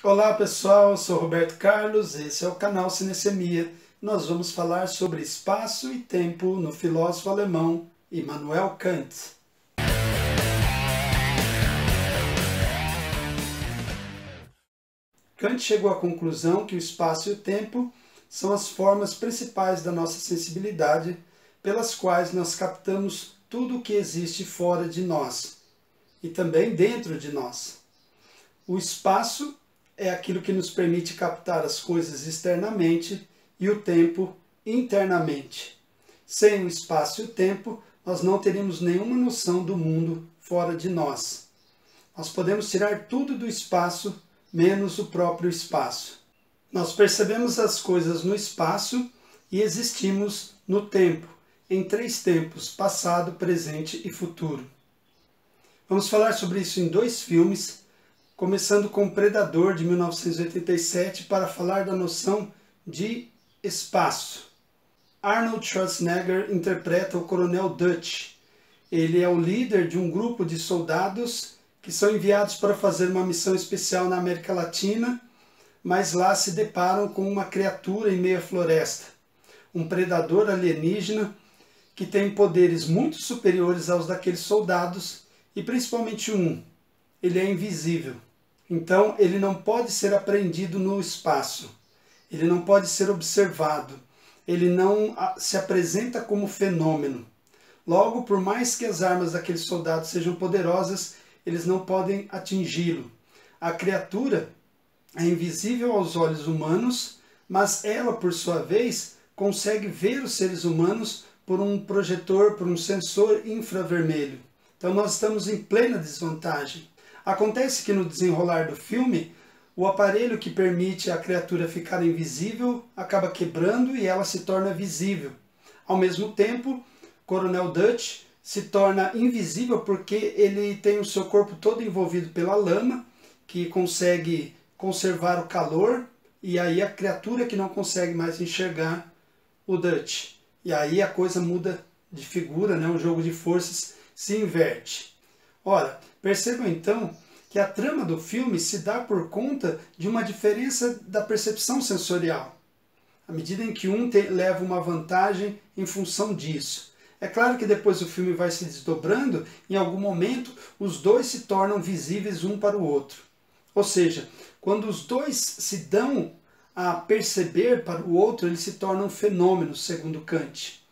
Olá pessoal, eu sou Roberto Carlos, esse é o canal Cinesemia. Nós vamos falar sobre espaço e tempo no filósofo alemão Immanuel Kant. Kant chegou à conclusão que o espaço e o tempo são as formas principais da nossa sensibilidade, pelas quais nós captamos tudo o que existe fora de nós e também dentro de nós. O espaço é aquilo que nos permite captar as coisas externamente e o tempo internamente. Sem o espaço e o tempo, nós não teríamos nenhuma noção do mundo fora de nós. Nós podemos tirar tudo do espaço, menos o próprio espaço. Nós percebemos as coisas no espaço e existimos no tempo, em três tempos, passado, presente e futuro. Vamos falar sobre isso em dois filmes, começando com Predador, de 1987, para falar da noção de espaço. Arnold Schwarzenegger interpreta o Coronel Dutch. Ele é o líder de um grupo de soldados que são enviados para fazer uma missão especial na América Latina, mas lá se deparam com uma criatura em meio à floresta, um predador alienígena que tem poderes muito superiores aos daqueles soldados, e principalmente ele é invisível. Então ele não pode ser apreendido no espaço, ele não pode ser observado, ele não se apresenta como fenômeno. Logo, por mais que as armas daqueles soldados sejam poderosas, eles não podem atingi-lo. A criatura é invisível aos olhos humanos, mas ela, por sua vez, consegue ver os seres humanos por um projetor, por um sensor infravermelho. Então nós estamos em plena desvantagem. Acontece que no desenrolar do filme, o aparelho que permite a criatura ficar invisível acaba quebrando e ela se torna visível. Ao mesmo tempo, Coronel Dutch se torna invisível porque ele tem o seu corpo todo envolvido pela lama, que consegue conservar o calor, e aí a criatura que não consegue mais enxergar o Dutch. E aí a coisa muda de figura, né? O jogo de forças se inverte. Ora, percebam então que a trama do filme se dá por conta de uma diferença da percepção sensorial, à medida em que leva uma vantagem em função disso. É claro que depois o filme vai se desdobrando, em algum momento os dois se tornam visíveis um para o outro. Ou seja, quando os dois se dão a perceber para o outro, eles se tornam fenômenos, segundo Kant.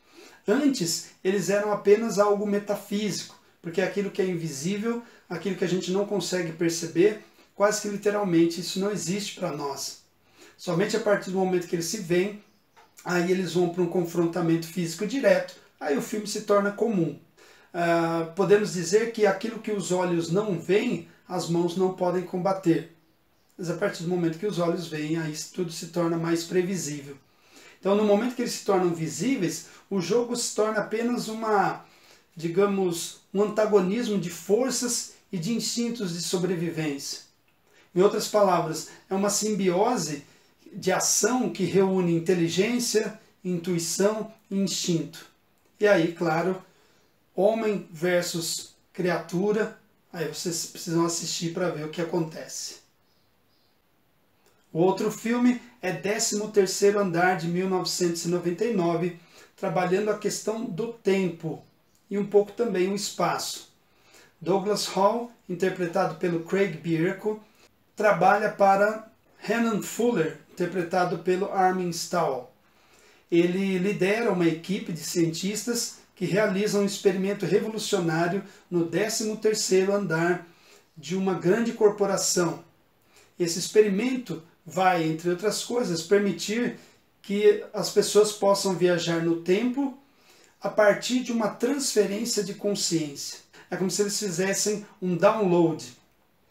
Antes, eles eram apenas algo metafísico, porque aquilo que é invisível, aquilo que a gente não consegue perceber, quase que literalmente isso não existe para nós. Somente a partir do momento que eles se veem, aí eles vão para um confrontamento físico direto, aí o filme se torna comum. Podemos dizer que aquilo que os olhos não veem, as mãos não podem combater. Mas a partir do momento que os olhos veem, aí tudo se torna mais previsível. Então, no momento que eles se tornam visíveis, o jogo se torna apenas um antagonismo de forças e de instintos de sobrevivência. Em outras palavras, é uma simbiose de ação que reúne inteligência, intuição e instinto. E aí, claro, homem versus criatura, aí vocês precisam assistir para ver o que acontece. O outro filme é 13º Andar, de 1999, trabalhando a questão do tempo e um pouco também o espaço. Douglas Hall, interpretado pelo Craig Bierko, trabalha para Renan Fuller, interpretado pelo Armin Stahl. Ele lidera uma equipe de cientistas que realizam um experimento revolucionário no 13º andar de uma grande corporação. Esse experimento vai, entre outras coisas, permitir que as pessoas possam viajar no tempo a partir de uma transferência de consciência. É como se eles fizessem um download.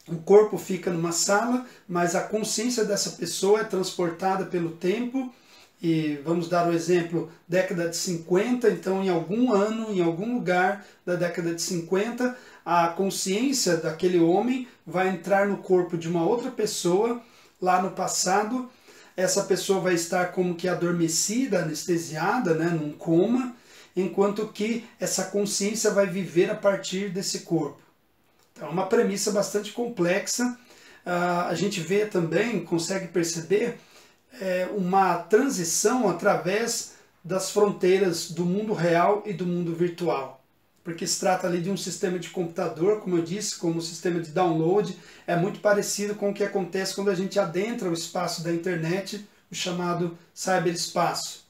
O corpo fica numa sala, mas a consciência dessa pessoa é transportada pelo tempo. E vamos dar o exemplo, década de 50, então em algum ano, em algum lugar da década de 50, a consciência daquele homem vai entrar no corpo de uma outra pessoa, lá no passado. Essa pessoa vai estar como que adormecida, anestesiada, né, num coma, enquanto que essa consciência vai viver a partir desse corpo. Então é uma premissa bastante complexa, a gente vê também, consegue perceber, uma transição através das fronteiras do mundo real e do mundo virtual. Porque se trata ali de um sistema de computador, como eu disse, como um sistema de download, é muito parecido com o que acontece quando a gente adentra o espaço da internet, o chamado cyberespaço.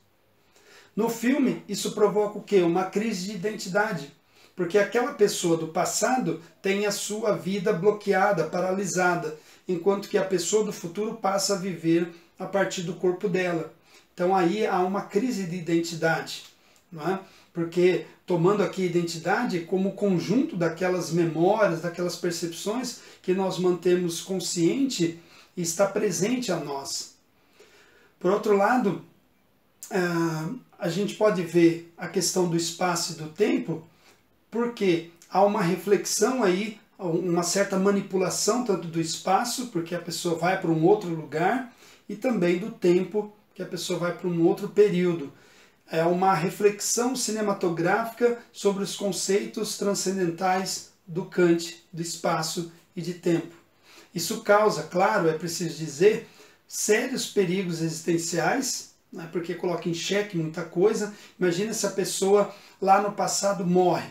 No filme, isso provoca o quê? Uma crise de identidade, porque aquela pessoa do passado tem a sua vida bloqueada, paralisada, enquanto que a pessoa do futuro passa a viver a partir do corpo dela. Então aí há uma crise de identidade, não é? Porque tomando aqui identidade como conjunto daquelas memórias, daquelas percepções que nós mantemos consciente e está presente a nós. Por outro lado, a gente pode ver a questão do espaço e do tempo, porque há uma reflexão aí, uma certa manipulação tanto do espaço, porque a pessoa vai para um outro lugar, e também do tempo, que a pessoa vai para um outro período. É uma reflexão cinematográfica sobre os conceitos transcendentais do Kant, do espaço e de tempo. Isso causa, claro, é preciso dizer, sérios perigos existenciais, né, porque coloca em xeque muita coisa. Imagina se a pessoa lá no passado morre.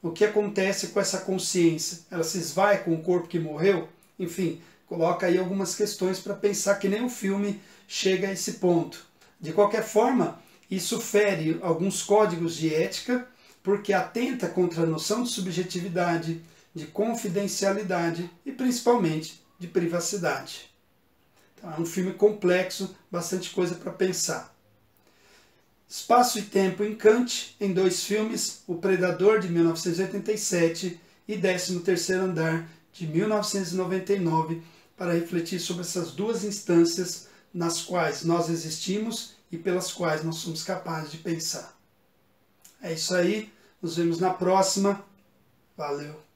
O que acontece com essa consciência? Ela se esvai com o corpo que morreu? Enfim, coloca aí algumas questões para pensar, que nem o filme chega a esse ponto. De qualquer forma, isso fere alguns códigos de ética, porque atenta contra a noção de subjetividade, de confidencialidade e principalmente de privacidade. Então, é um filme complexo, bastante coisa para pensar. Espaço e Tempo em Kant, em 2 filmes, O Predador, de 1987, e 13º Andar, de 1999, para refletir sobre essas duas instâncias nas quais nós existimos e pelas quais nós somos capazes de pensar. É isso aí, nos vemos na próxima. Valeu!